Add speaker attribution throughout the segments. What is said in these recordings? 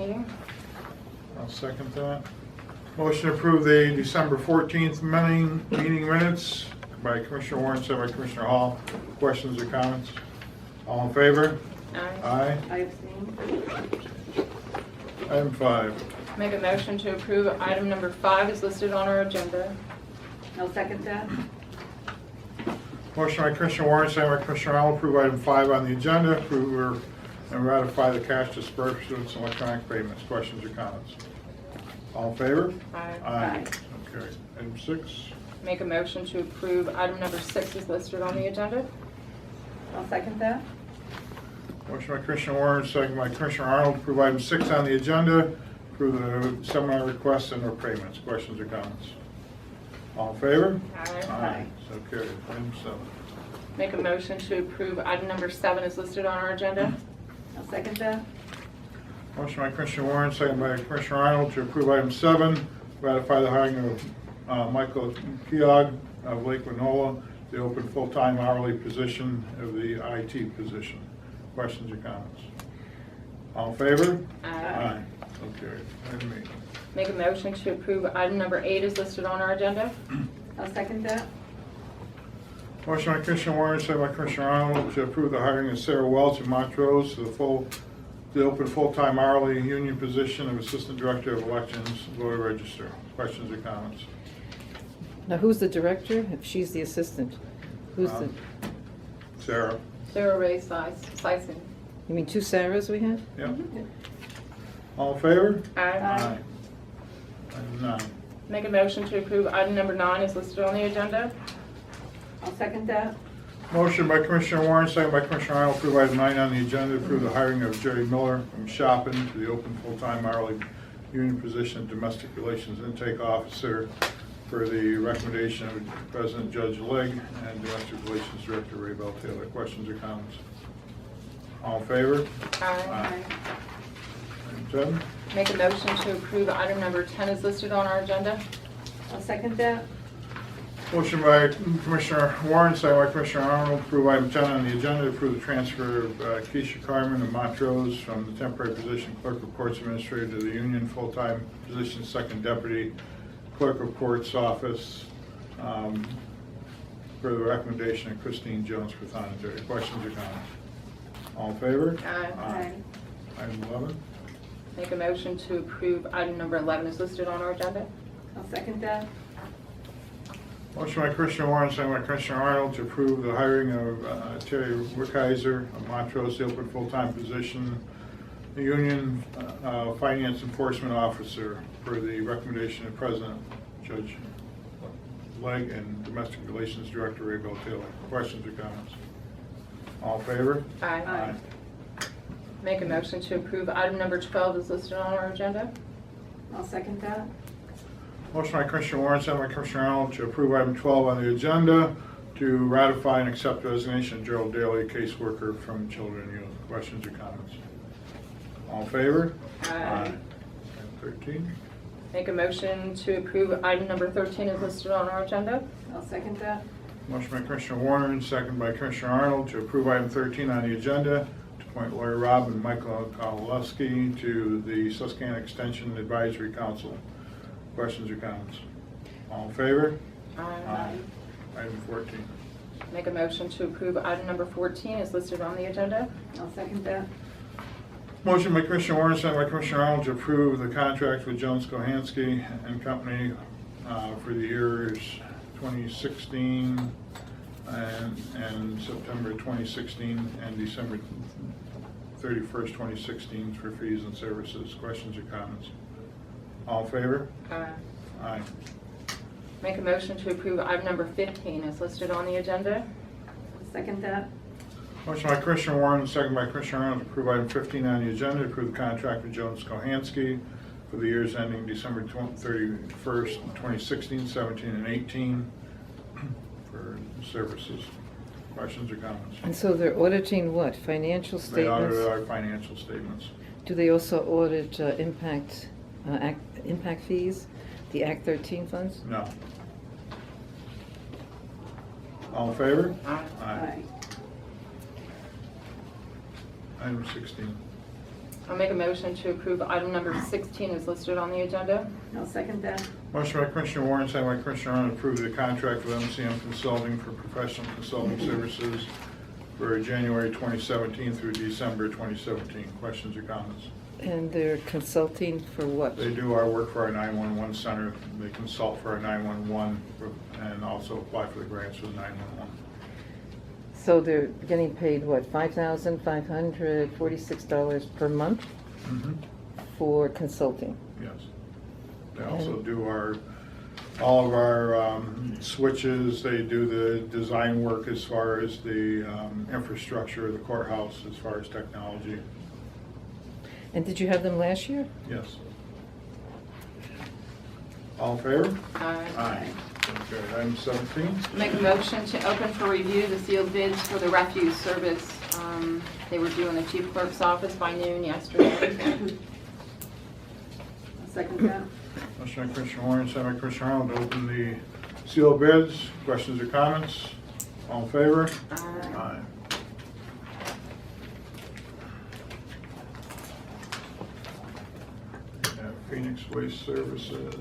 Speaker 1: meeting.
Speaker 2: I'll second that. Motion to approve the December 14th meeting minutes by Commissioner Warren, second by Commissioner Hall. Questions or comments? All in favor? Aye.
Speaker 3: I abstain.
Speaker 2: Item 5.
Speaker 1: Make a motion to approve item number 5 is listed on our agenda.
Speaker 3: I'll second that.
Speaker 2: Motion by Commissioner Warren, second by Commissioner Arnold, approve item 5 on the agenda, approve and ratify the cash disbursements and electronic payments. Questions or comments? All in favor?
Speaker 1: Aye.
Speaker 3: Aye.
Speaker 2: So carried. Item 6.
Speaker 1: Make a motion to approve item number 6 is listed on the agenda.
Speaker 3: I'll second that.
Speaker 2: Motion by Commissioner Warren, second by Commissioner Arnold, approve item 6 on the agenda, approve the seminar requests and their payments. Questions or comments? All in favor?
Speaker 1: Aye.
Speaker 2: So carried. Item 7.
Speaker 1: Make a motion to approve item number 7 is listed on our agenda.
Speaker 3: I'll second that.
Speaker 2: Motion by Commissioner Warren, second by Commissioner Arnold to approve item 7, ratify the hiring of Michael Keogh of Lake Winola, the open full-time hourly position of the IT position. Questions or comments? All in favor?
Speaker 1: Aye.
Speaker 2: So carried. Item 8.
Speaker 1: Make a motion to approve item number 8 is listed on our agenda.
Speaker 3: I'll second that.
Speaker 2: Motion by Commissioner Warren, second by Commissioner Arnold to approve the hiring of Sarah Welch of Montrose to the open full-time hourly union position of Assistant Director of Elections, Voter Register. Questions or comments?
Speaker 4: Now, who's the director? If she's the assistant, who's the?
Speaker 2: Sarah?
Speaker 1: Sarah Ray Sison.
Speaker 4: You mean 2 Sarahs we have?
Speaker 2: Yep. All in favor?
Speaker 1: Aye.
Speaker 2: Item 9.
Speaker 1: Make a motion to approve item number 9 is listed on the agenda.
Speaker 3: I'll second that.
Speaker 2: Motion by Commissioner Warren, second by Commissioner Arnold, approve item 9 on the agenda, approve the hiring of Jerry Miller from Shopin to the open full-time hourly union position of Domestic Relations Intake Officer for the recommendation of President Judge Legg and Domestic Relations Director Ray Bell Taylor. Questions or comments? All in favor?
Speaker 1: Aye.
Speaker 2: Item 10.
Speaker 1: Make a motion to approve item number 10 is listed on our agenda.
Speaker 3: I'll second that.
Speaker 2: Motion by Commissioner Warren, second by Commissioner Arnold, approve item 10 on the agenda, approve the transfer of Keisha Carmen of Montrose from the temporary position Clerk of Courts Administrator to the union full-time position Second Deputy Clerk of Courts Office for the recommendation of Christine Jones Pathonetary. Questions or comments? All in favor?
Speaker 1: Aye.
Speaker 2: Item 11.
Speaker 1: Make a motion to approve item number 11 is listed on our agenda.
Speaker 3: I'll second that.
Speaker 2: Motion by Commissioner Warren, second by Commissioner Arnold to approve the hiring of Terry Wickheiser of Montrose, the open full-time position, the union finance enforcement officer for the recommendation of President Judge Legg and Domestic Relations Director Ray Bell Taylor. Questions or comments? All in favor?
Speaker 1: Aye. Make a motion to approve item number 12 is listed on our agenda.
Speaker 3: I'll second that.
Speaker 2: Motion by Commissioner Warren, second by Commissioner Arnold to approve item 12 on the agenda to ratify and accept the resignation of Gerald Daly, caseworker from Children and Youth. Questions or comments? All in favor?
Speaker 1: Aye.
Speaker 2: Item 13.
Speaker 1: Make a motion to approve item number 13 is listed on our agenda.
Speaker 3: I'll second that.
Speaker 2: Motion by Commissioner Warren, second by Commissioner Arnold to approve item 13 on the agenda to appoint Lawyer Rob and Michael Kowalewski to the Susquehanna Extension Advisory Council. Questions or comments? All in favor?
Speaker 1: Aye.
Speaker 2: Item 14.
Speaker 1: Make a motion to approve item number 14 is listed on the agenda.
Speaker 3: I'll second that.
Speaker 2: Motion by Commissioner Warren, second by Commissioner Arnold to approve the contract with Jones Kohansky and Company for the years 2016 and September 2016 and December 31st, 2016 for fees and services. Questions or comments? All in favor?
Speaker 1: Aye.
Speaker 2: Aye.
Speaker 1: Make a motion to approve item number 15 is listed on the agenda.
Speaker 3: I'll second that.
Speaker 2: Motion by Commissioner Warren, second by Commissioner Arnold to approve item 15 on the agenda, to approve the contract with Jones Kohansky for the years ending December 31st, 2016, 17, and 18 for services. Questions or comments?
Speaker 4: And so they're auditing what? Financial
Speaker 2: They audited
Speaker 4: statements?
Speaker 2: our financial statements.
Speaker 4: Do they also audit impact fees, the Act 13 funds?
Speaker 2: No. All in favor?
Speaker 1: Aye.
Speaker 2: Item 16.
Speaker 1: I'll make a motion to approve item number 16 is listed on the agenda.
Speaker 3: I'll second that.
Speaker 2: Motion by Commissioner Warren, second by Commissioner Arnold, to approve the contract with MCM Consulting for professional consulting services for January 2017 through December 2017. Questions or comments?
Speaker 4: And they're consulting for what?
Speaker 2: They do our work for our 911 center. They consult for our 911 and also apply for the grants for the 911.
Speaker 4: So they're getting paid, what, $5,546 per month for consulting?
Speaker 2: Yes. They also do all of our switches. They do the design work as far as the infrastructure of the courthouse, as far as technology.
Speaker 4: And did you have them last year?
Speaker 2: Yes. All in favor?
Speaker 1: Aye.
Speaker 2: Okay, item 17.
Speaker 1: Make a motion to open for review the sealed bids for the refuse service. They were due in the chief clerk's office by noon yesterday.
Speaker 3: I'll second that.
Speaker 2: Motion by Commissioner Warren, second by Commissioner Arnold, to open the sealed bids. Questions or comments? All in favor?
Speaker 1: Aye.
Speaker 2: Phoenix Waste Services.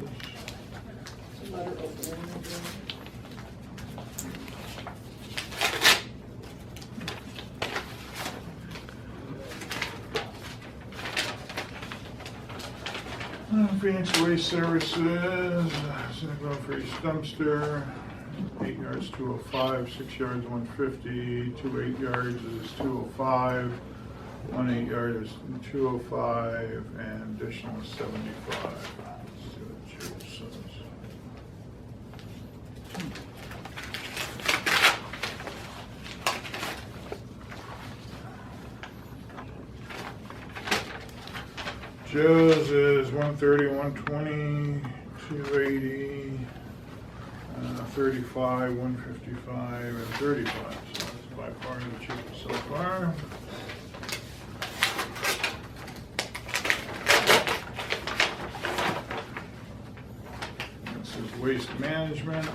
Speaker 2: Phoenix Waste Services, going for each dumpster, 8 yards 205, 6 yards 150, 2 8 yards is 205, 1 8 yard is 205, and additional is 75. Let's see what Jude says. Joe's is 130, 120, 280, 35, 155, and 35. So that's by far the cheapest so far. This is waste management.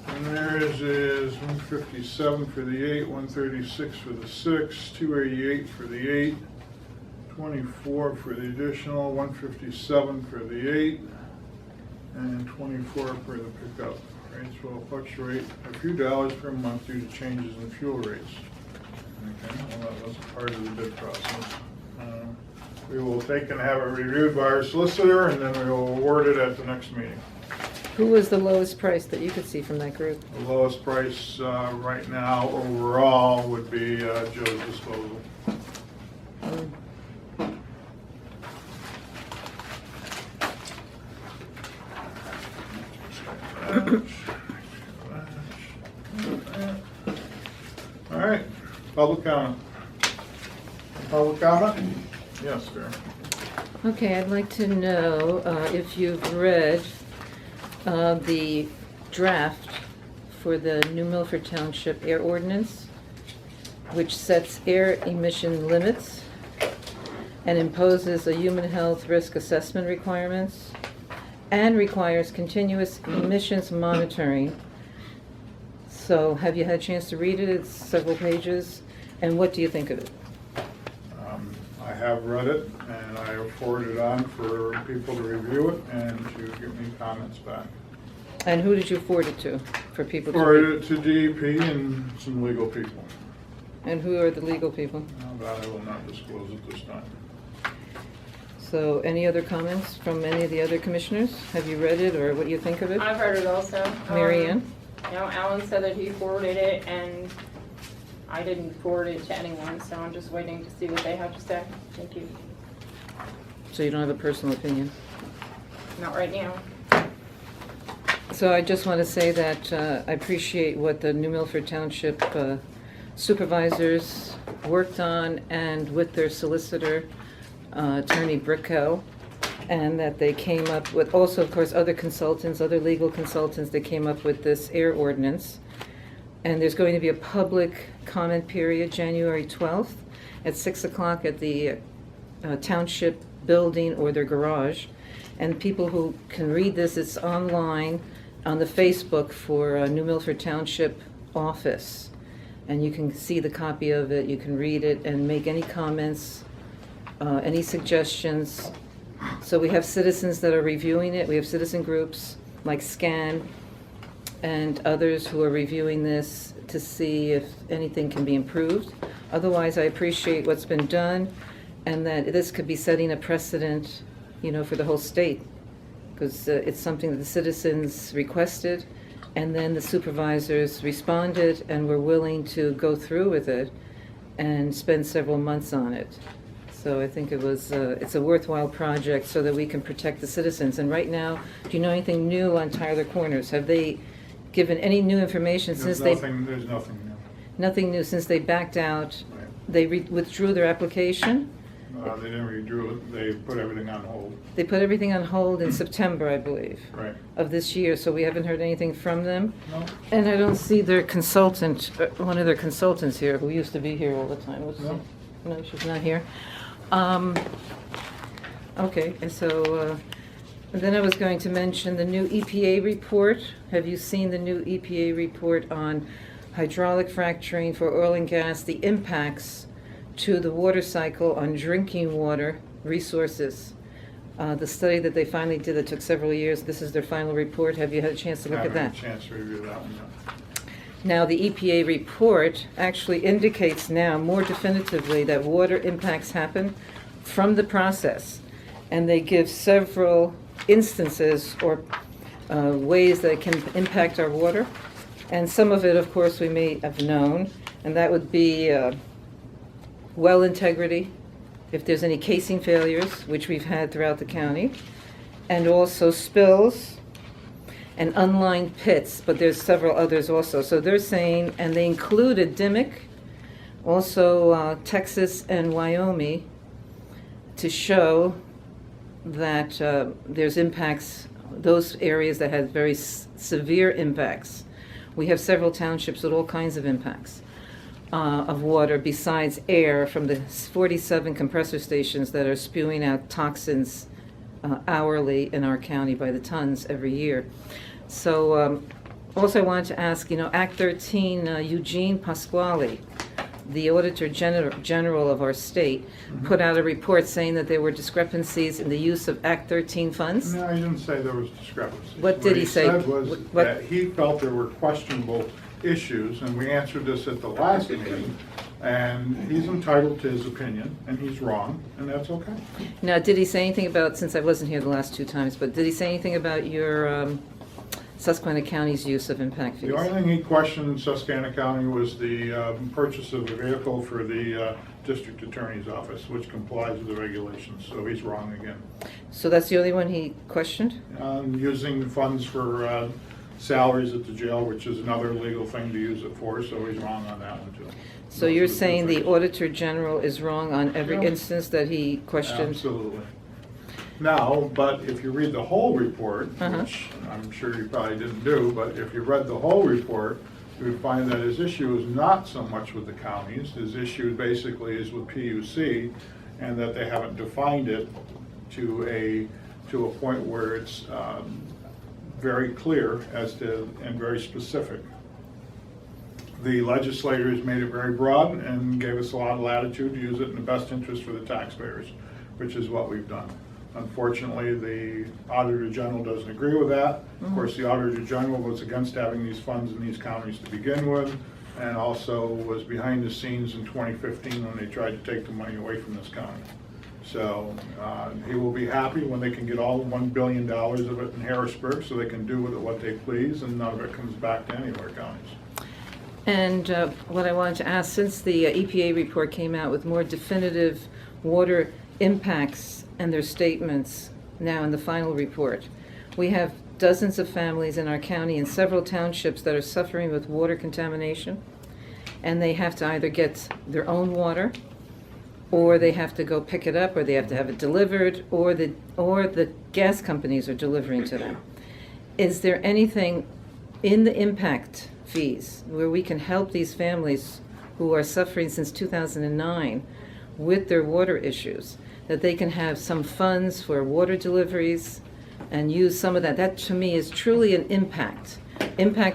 Speaker 2: And theirs is 157 for the 8, 136 for the 6, 288 for the 8, 24 for the additional, 157 for the 8, and 24 for the pickup. Rates will fluctuate a few dollars per month due to changes in fuel rates. Okay, well, that was part of the bid process. We will take and have it reviewed by our solicitor, and then we will award it at the next meeting.
Speaker 4: Who was the lowest price that you could see from that group?
Speaker 2: The lowest price right now overall would be Joe's Disposal. All right, public comment. Public comment? Yes, sir.
Speaker 4: Okay, I'd like to know if you've read the draft for the new Milford Township air ordinance, which sets air emission limits and imposes a human health risk assessment requirements and requires continuous emissions monitoring. So have you had a chance to read it? It's several pages. And what do you think of it?
Speaker 2: I have read it, and I have forwarded it on for people to review it and to give me comments back.
Speaker 4: And who did you forward it to for people to read?
Speaker 2: Forwarded it to DEP and some legal people.
Speaker 4: And who are the legal people?
Speaker 2: That I will not disclose at this time.
Speaker 4: So any other comments from any of the other commissioners? Have you read it, or what do you think of it?
Speaker 1: I've heard it also.
Speaker 4: Mary Ann?
Speaker 1: Alan said that he forwarded it, and I didn't forward it to anyone, so I'm just waiting to see what they have to say. Thank you.
Speaker 4: So you don't have a personal opinion?
Speaker 1: Not right now.
Speaker 4: So I just want to say that I appreciate what the New Milford Township supervisors worked on and with their solicitor, Attorney Brickell, and that they came up with, also of course other consultants, other legal consultants, that came up with this air ordinance. And there's going to be a public comment period January 12th at 6 o'clock at the township building or their garage. And people who can read this, it's online. on the Facebook for New Milford Township office. And you can see the copy of it, you can read it and make any comments, any suggestions. So we have citizens that are reviewing it, we have citizen groups like SCAN and others who are reviewing this to see if anything can be improved. Otherwise, I appreciate what's been done and that this could be setting a precedent, for the whole state. Because it's something that the citizens requested and then the supervisors responded and were willing to go through with it and spend several months on it. So I think it's a worthwhile project so that we can protect the citizens. And right now, do you know anything new on Tyler Corners? Have they given any new information since
Speaker 2: There's nothing new.
Speaker 4: Nothing new since they backed out?
Speaker 2: Right.
Speaker 4: They withdrew their application?
Speaker 2: They didn't withdraw it, they put everything on hold.
Speaker 4: They put everything on hold in September, I believe,
Speaker 2: Right.
Speaker 4: of this year, so we haven't heard anything from them.
Speaker 2: No,
Speaker 4: And I don't see their consultant, one of their consultants here, who used to be here all the time.
Speaker 2: No.
Speaker 4: No, she's not here. Okay, and so, then I was going to mention the new EPA report. Have you seen the new EPA report on hydraulic fracturing for oil and gas, the impacts to the water cycle on drinking water resources? The study that they finally did that took several years, this is their final report. Have you had a chance to look at
Speaker 2: haven't
Speaker 4: that?
Speaker 2: had a chance to review that one yet.
Speaker 4: Now, the EPA report actually indicates now more definitively that water impacts happen from the process. And they give several instances or ways that it can impact our water. And some of it, of course, we may have known, and that would be well integrity, if there's any casing failures, which we've had throughout the county, and also spills and unlined pits, but there's several others also. So they're saying, and they included Dimmick, also Texas and Wyoming, to show that there's impacts, those areas that had very severe impacts. We have several townships with all kinds of impacts of water besides air from the 47 compressor stations that are spewing out toxins hourly in our county by the tons every year. So also I wanted to ask, Act 13, Eugene Pasquale, the Auditor General of our state, put out a report saying that there were discrepancies in the use of Act 13 funds.
Speaker 2: No, he didn't say there was discrepancies.
Speaker 4: What did he say?
Speaker 2: What he said was
Speaker 4: What-
Speaker 2: that he felt there were questionable issues, and we answered this at the last meeting, and he's entitled to his opinion, and he's wrong, and that's okay.
Speaker 4: Now, did he say anything about, since I wasn't here the last two times, but did he say anything about your Susquehanna County's use of impact fees?
Speaker 2: The only thing he questioned in Susquehanna County was the purchase of a vehicle for the district attorney's office, which complies with the regulations, so he's wrong again.
Speaker 4: So that's the only one he questioned?
Speaker 2: Using funds for salaries at the jail, which is another legal thing to use it for, so he's wrong on that one too.
Speaker 4: So
Speaker 2: Those
Speaker 4: you're
Speaker 2: are the two
Speaker 4: saying the
Speaker 2: things.
Speaker 4: Auditor General is wrong on every
Speaker 2: Yeah.
Speaker 4: instance that he questioned?
Speaker 2: Absolutely. Now, but if you read the whole report,
Speaker 4: Uh-huh.
Speaker 2: which I'm sure you probably didn't do, but if you read the whole report, you would find that his issue is not so much with the counties. His issue basically is with PUC, and that they haven't defined it to a point where it's very clear as to, and very specific. The legislators made it very broad and gave us a lot of latitude to use it in the best interest for the taxpayers, which is what we've done. Unfortunately, the Auditor General doesn't agree with that. Of course, the Auditor General was against having these funds in these counties to begin with, and also was behind the scenes in 2015 when they tried to take the money away from this county. So he will be happy when they can get all $1 billion of it in Harrisburg, so they can do with it what they please, and none of it comes back to any of our counties.
Speaker 4: And what I wanted to ask, since the EPA report came out with more definitive water impacts and their statements now in the final report, we have dozens of families in our county and several townships that are suffering with water contamination, and they have to either get their own water, or they have to go pick it up, or they have to have it delivered, or the gas companies are delivering to them. Is there anything in the impact fees where we can help these families who are suffering since 2009 with their water issues, that they can have some funds for water deliveries, and use some of that. That to me is truly an impact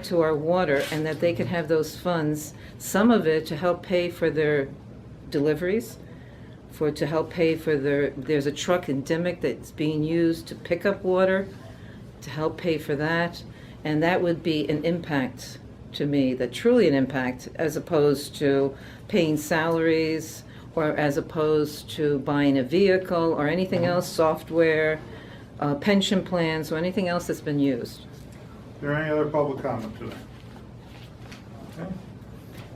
Speaker 4: to our water, and that they could have those funds, some of it to help pay for their deliveries, to help pay for there's a truck in Dimick that's being used to pick up water, to help pay for that, and that would be an impact to me, that truly an impact, as opposed to paying salaries, or as opposed to buying a vehicle, or anything else, software, pension plans, or anything else that's been used.
Speaker 2: Is there any other public comment today? Okay.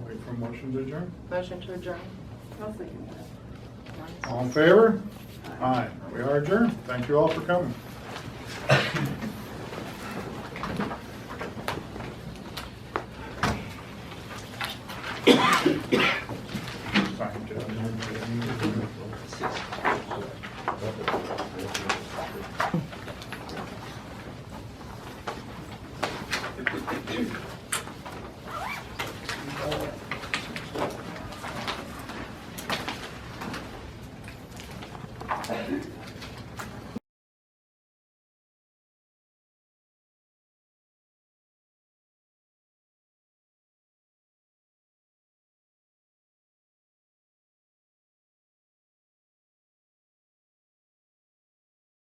Speaker 2: Wait for a motion to adjourn.
Speaker 1: Motion to adjourn.
Speaker 3: I'll second that.
Speaker 2: All in favor? Aye. We are adjourned. Thank you all for coming.